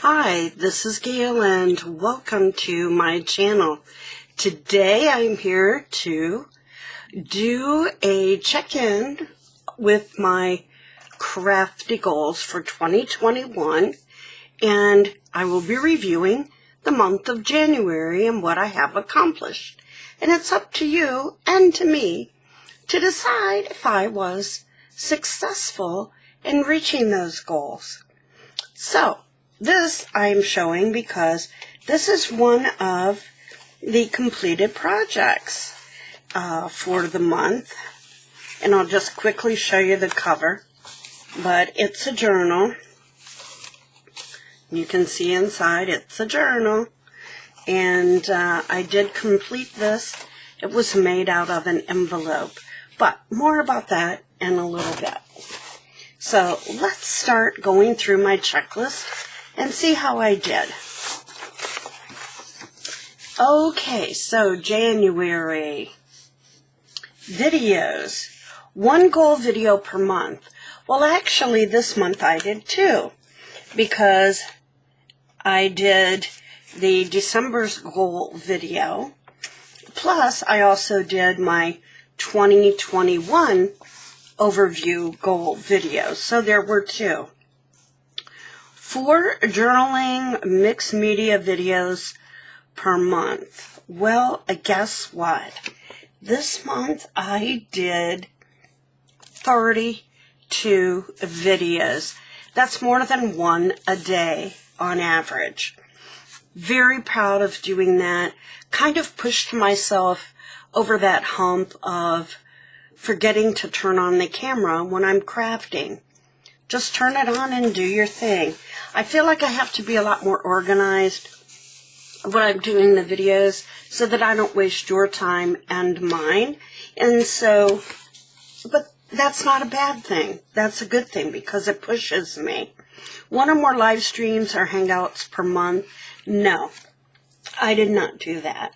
Hi, this is Gail and welcome to my channel. Today I'm here to do a check-in with my crafty goals for 2021, and I will be reviewing the month of January and what I have accomplished. And it's up to you and to me to decide if I was successful in reaching those goals. So, this I'm showing because this is one of the completed projects for the month. And I'll just quickly show you the cover. But it's a journal. You can see inside it's a journal. And I did complete this. It was made out of an envelope. But more about that in a little bit. So let's start going through my checklist and see how I did. Okay, so January. Videos. 1 goal video per month. Well, actually, this month I did 2, because I did the December's goal video, plus I also did my 2021 overview goal video. So there were 2. 4 journaling mixed media videos per month. Well, guess what? This month I did 32 videos. That's more than 1 a day on average. Very proud of doing that. Kind of pushed myself over that hump of forgetting to turn on the camera when I'm crafting. Just turn it on and do your thing. I feel like I have to be a lot more organized when I'm doing the videos so that I don't waste your time and mine. And so, but that's not a bad thing. That's a good thing because it pushes me. 1 or more live streams or hangouts per month? No, I did not do that.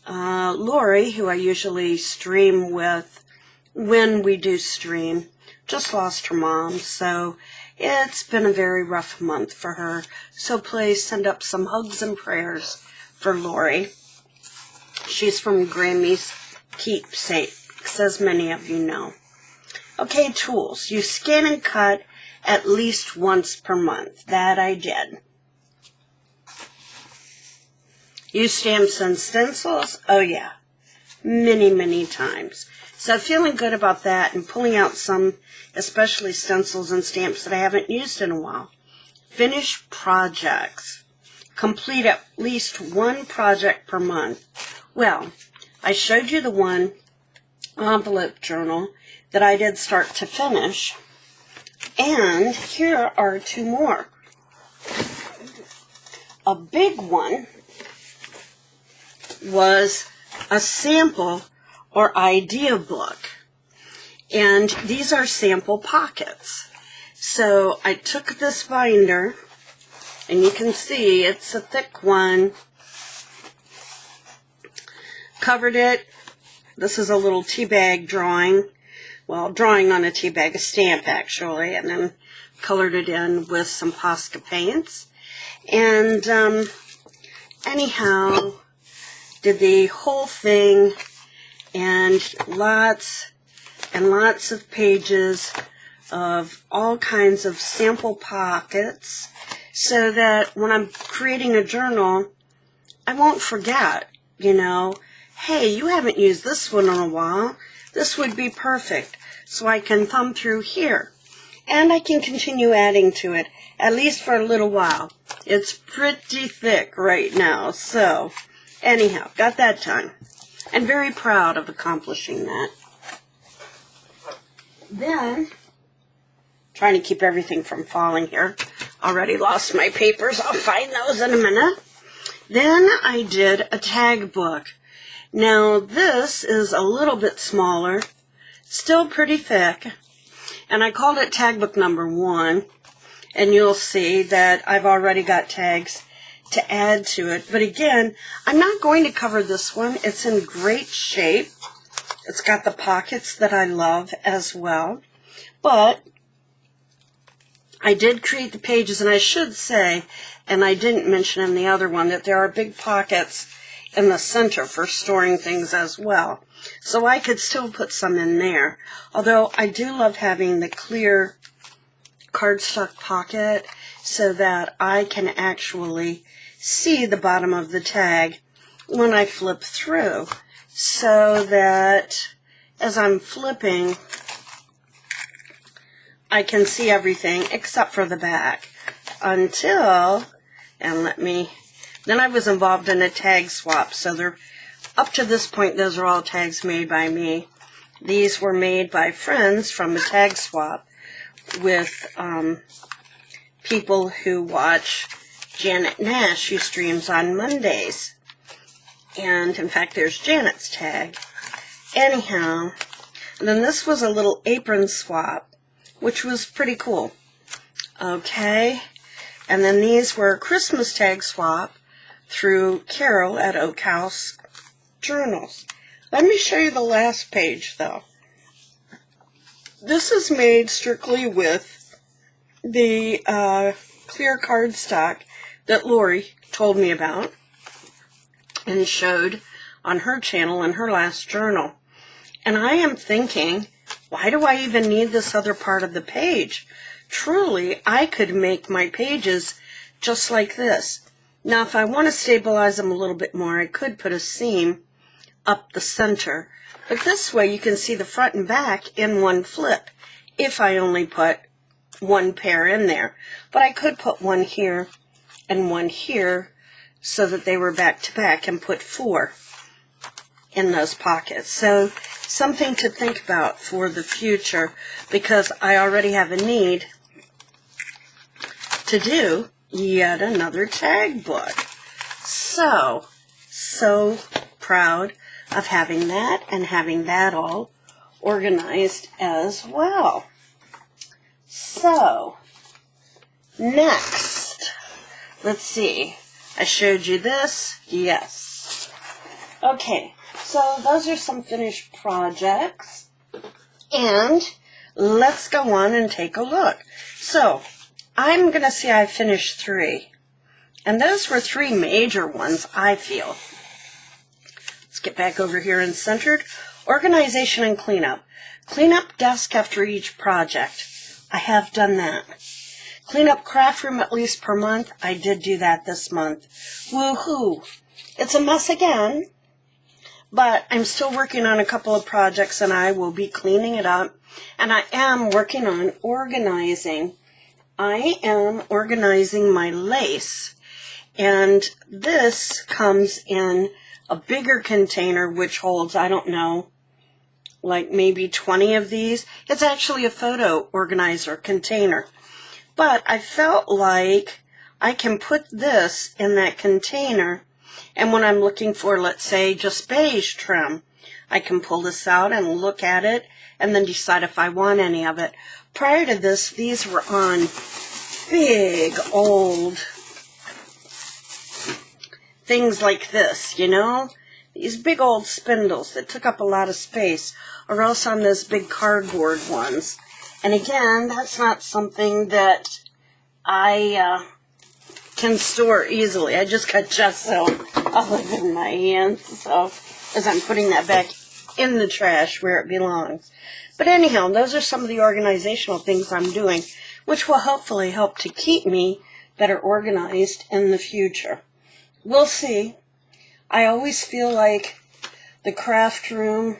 Lori, who I usually stream with when we do stream, just lost her mom, so it's been a very rough month for her. So please send up some hugs and prayers for Lori. She's from Grammy's Keepsakes, as many of you know. Okay, tools. You scan and cut at least once per month. That I did. Use stamps and stencils? Oh yeah, many times. So feeling good about that and pulling out some, especially stencils and stamps that I haven't used in a while. Finish projects. Complete at least 1 project per month. Well, I showed you the 1 envelope journal that I did start to finish. And here are 2 more. A big one was a sample or idea book. And these are sample pockets. So I took this binder, and you can see it's a thick one. Covered it. This is a little tea bag drawing. Well, drawing on a tea bag, a stamp actually, and then colored it in with some Posca paints. And anyhow, did the whole thing, and lots and lots of pages of all kinds of sample pockets so that when I'm creating a journal, I won't forget, you know, hey, you haven't used this one in a while. This would be perfect. So I can thumb through here. And I can continue adding to it, at least for a little while. It's pretty thick right now. So, anyhow, got that done. And very proud of accomplishing that. Then, trying to keep everything from falling here. Already lost my papers. I'll find those in a minute. Then I did a tag book. Now, this is a little bit smaller. Still pretty thick. And I called it tag book number 1. And you'll see that I've already got tags to add to it. But again, I'm not going to cover this one. It's in great shape. It's got the pockets that I love as well. But I did create the pages, and I should say, and I didn't mention in the other one, that there are big pockets in the center for storing things as well. So I could still put some in there. Although I do love having the clear cardstock pocket so that I can actually see the bottom of the tag when I flip through. So that as I'm flipping, I can see everything except for the back until, and then I was involved in a tag swap. So they're, up to this point, those are all tags made by me. These were made by friends from a tag swap with people who watch Janet Nash, who streams on Mondays. And in fact, there's Janet's tag. Anyhow, and then this was a little apron swap, which was pretty cool. Okay, and then these were a Christmas tag swap through Carol at Oak House Journals. Let me show you the last page, though. This is made strictly with the clear cardstock that Lori told me about and showed on her channel in her last journal. And I am thinking, why do I even need this other part of the page? Truly, I could make my pages just like this. Now, if I want to stabilize them a little bit more, I could put a seam up the center. But this way, you can see the front and back in one flip, if I only put one pair in there. But I could put one here and one here so that they were back to back and put 4 in those pockets. So something to think about for the future, because I already have a need to do yet another tag book. So proud of having that and having that all organized as well. So next, let's see. I showed you this. Yes. Okay. So those are some finished projects, and let's go on and take a look. So I'm going to say I finished 3, and those were 3 major ones, I feel. Let's get back over here and centered. Organization and cleanup. Clean up desk after each project. I have done that. Clean up craft room at least per month. I did do that this month. Woohoo! It's a mess again. But I'm still working on a couple of projects, and I will be cleaning it up. And I am working on organizing. I am organizing my lace. And this comes in a bigger container, which holds, I don't know, like maybe 20 of these. It's actually a photo organizer container. But I felt like I can put this in that container. And when I'm looking for, let's say, just beige trim, I can pull this out and look at it and then decide if I want any of it. Prior to this, these were on big old things like this, you know? These big old spindles that took up a lot of space, or else on those big cardboard ones. And again, that's not something that I can store easily. I just got gesso all over my hands, so as I'm putting that back in the trash where it belongs. But anyhow, those are some of the organizational things I'm doing, which will hopefully help to keep me better organized in the future. We'll see. I always feel like the craft room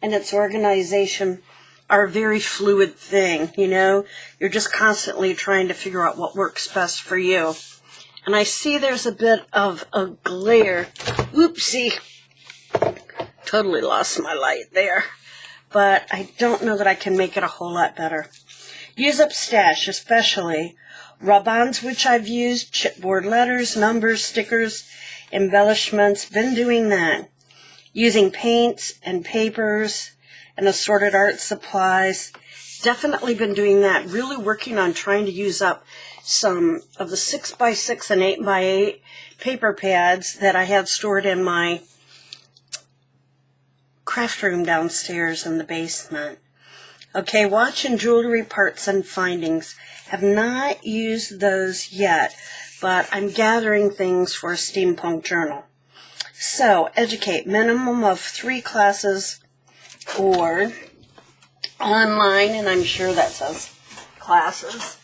and its organization are a very fluid thing, you know? You're just constantly trying to figure out what works best for you. And I see there's a bit of a glare. Whoopsie. Totally lost my light there. But I don't know that I can make it a whole lot better. Use up stash, especially rub-ons, which I've used, chipboard letters, numbers, stickers, embellishments. Been doing that. Using paints and papers and assorted art supplies. Definitely been doing that. Really working on trying to use up some of the 6x6 and 8x8 paper pads that I had stored in my craft room downstairs in the basement. Okay, watch and jewelry parts and findings. Have not used those yet, but I'm gathering things for a steampunk journal. So, educate, minimum of 3 classes or online, and I'm sure that says classes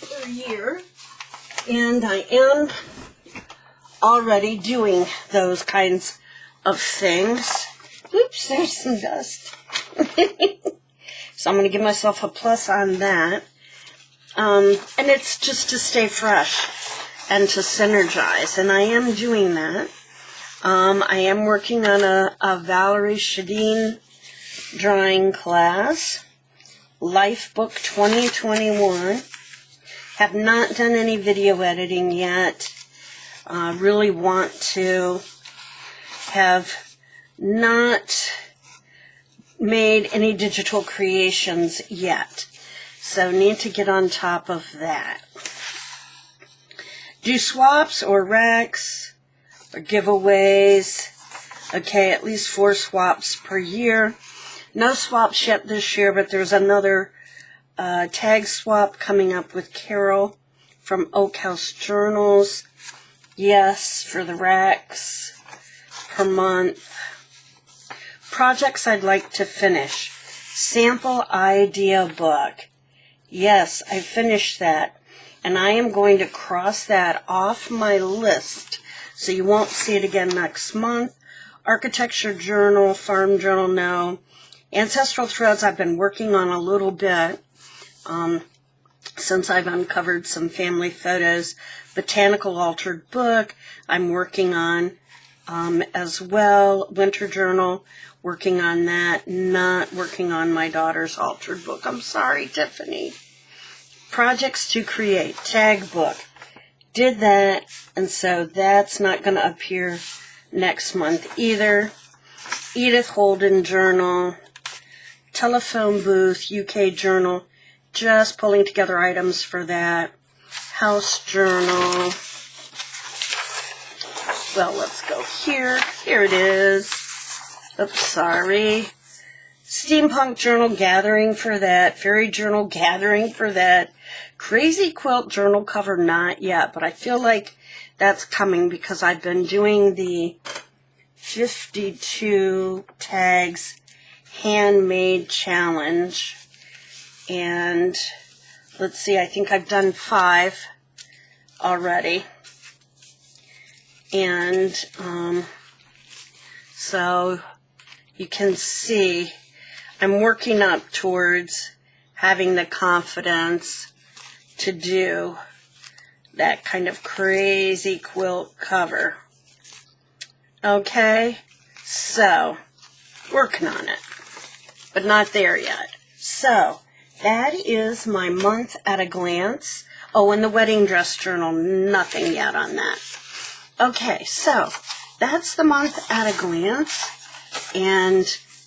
per year. And I am already doing those kinds of things. Oops, there's some dust. So I'm going to give myself a plus on that. And it's just to stay fresh and to synergize. And I am doing that. I am working on a Valerie Shadeen drawing class. Life Book 2021. Have not done any video editing yet. Really want to. Have not made any digital creations yet. So need to get on top of that. Do swaps or racks or giveaways. Okay, at least 4 swaps per year. No swaps yet this year, but there's another tag swap coming up with Carol from Oak House Journals. Yes, for the racks per month. Projects I'd like to finish. Sample idea book. Yes, I finished that. And I am going to cross that off my list so you won't see it again next month. Architecture journal, farm journal, no. Ancestral threads I've been working on a little bit since I've uncovered some family photos. Botanical altered book I'm working on as well. Winter journal, working on that. Not working on my daughter's altered book. I'm sorry, Tiffany. Projects to create. Tag book. Did that, and so that's not going to appear next month either. Edith Holden journal. Telephone booth, UK journal. Just pulling together items for that. House journal. Well, let's go here. Here it is. Oops, sorry. Steampunk journal gathering for that. Fairy journal gathering for that. Crazy quilt journal cover not yet, but I feel like that's coming because I've been doing the 52 tags handmade challenge. And let's see, I think I've done 5 already. And so you can see I'm working up towards having the confidence to do that kind of crazy quilt cover. Okay, so working on it, but not there yet. So that is my month at a glance. Oh, and the wedding dress journal, nothing yet on that. Okay, so that's the month at a glance, and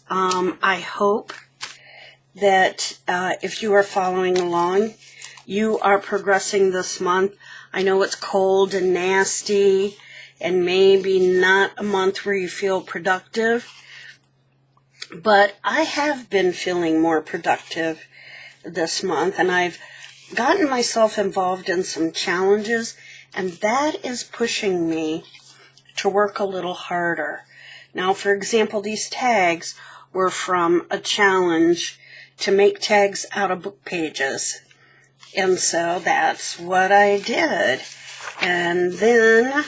I hope that if you are following along, you are progressing this month. I know it's cold and nasty, and maybe not a month where you feel productive, but I have been feeling more productive this month, and I've gotten myself involved in some challenges, and that is pushing me to work a little harder. Now, for example, these tags were from a challenge to make tags out of book pages. And so that's what I did. And then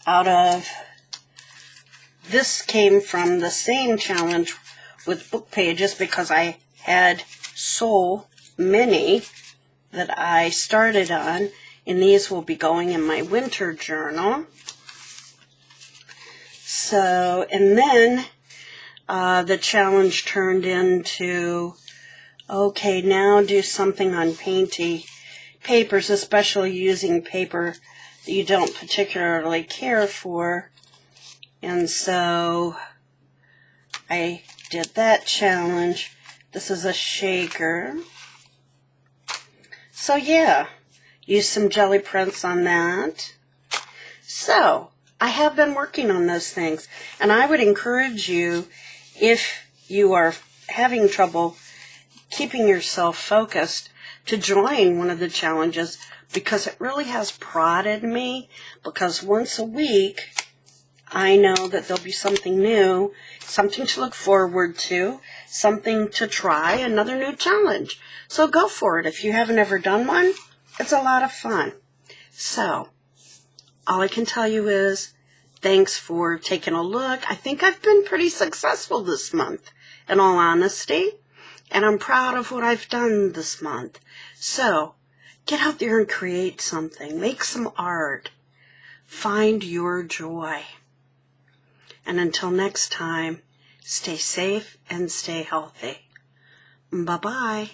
out of this came from the same challenge with book pages because I had so many that I started on, and these will be going in my winter journal. So, and then the challenge turned into, okay, now do something on painty papers, especially using paper that you don't particularly care for. And so I did that challenge. This is a shaker. So yeah, use some jelly prints on that. So I have been working on those things. And I would encourage you, if you are having trouble keeping yourself focused, to join one of the challenges, because it really has prodded me, because once a week I know that there'll be something new, something to look forward to, something to try, another new challenge. So go for it. If you haven't ever done one, it's a lot of fun. So all I can tell you is thanks for taking a look. I think I've been pretty successful this month, in all honesty, and I'm proud of what I've done this month. So get out there and create something. Make some art. Find your joy. And until next time, stay safe and stay healthy. Bye-bye.